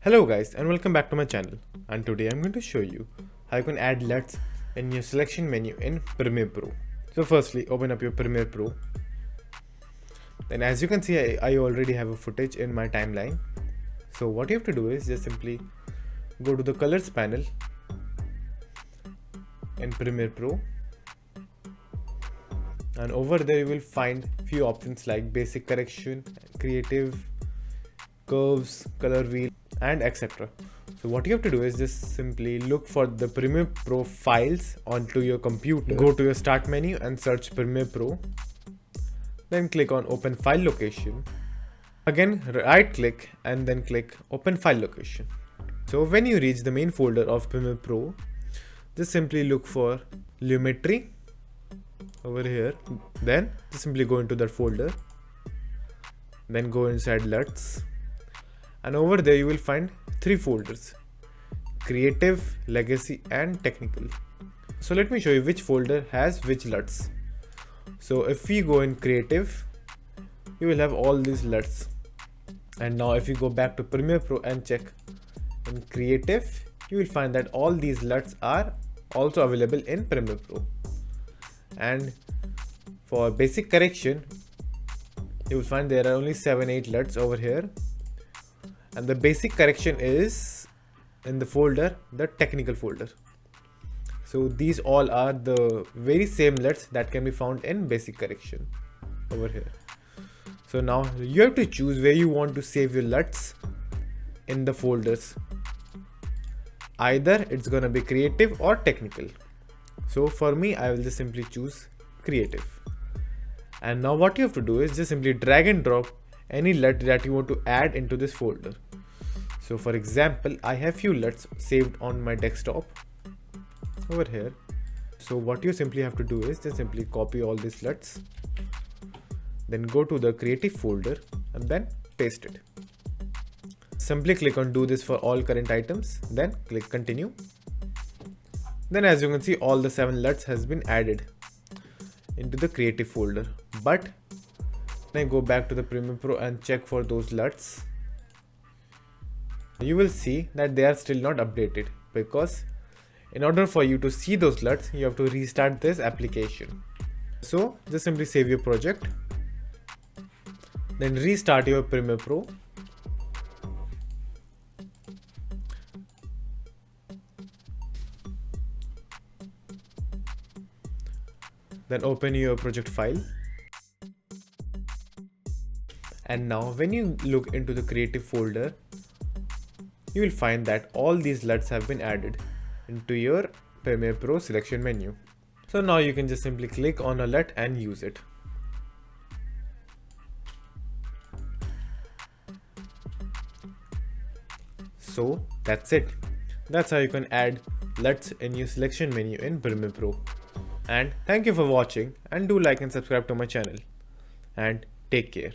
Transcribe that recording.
Hello guys and welcome back to my channel, and today I'm going to show you how you can add LUTs in your selection menu in Premiere Pro. So firstly, open up your Premiere Pro. Then as you can see, I already have a footage in my timeline. So what you have to do is just simply go to the colors panel in Premiere Pro, and over there you will find few options like basic correction, creative, curves, color wheel, and etc. So what you have to do is just simply look for the Premiere Pro files onto your computer. Go to your start menu and search Premiere Pro. Then click on open file location. Again right click and then click open file location. So when you reach the main folder of Premiere Pro, just simply look for Lumetri over here. Then just simply go into that folder. Then go inside LUTs. And over there you will find three folders: creative, legacy, and technical. So let me show you which folder has which LUTs. So if we go in creative, you will have all these LUTs. And now if you go back to Premiere Pro and check in creative, you will find that all these LUTs are also available in Premiere Pro. And for basic correction, you will find there are only 7-8 LUTs over here. And the basic correction is in the folder, the technical folder. So these all are the very same LUTs that can be found in basic correction over here. So now you have to choose where you want to save your LUTs in the folders. Either it's gonna be creative or technical. So for me, I will just simply choose creative. And now what you have to do is just simply drag and drop any LUT that you want to add into this folder. So for example, I have few LUTs saved on my desktop over here. So what you simply have to do is just simply copy all these LUTs, then go to the creative folder and then paste it. Simply click on do this for all current items, then click continue. Then as you can see, all the 7 LUTs has been added into the creative folder. But when I go back to the Premiere Pro and check for those LUTs, you will see that they are still not updated, because in order for you to see those LUTs, you have to restart this application. So just simply save your project, then restart your Premiere Pro. Then open your project file. And now when you look into the creative folder, you will find that all these LUTs have been added into your Premiere Pro selection menu. So now you can just simply click on a LUT and use it. So that's it. That's how you can add LUTs in your selection menu in Premiere Pro. And thank you for watching, and do like and subscribe to my channel, and take care.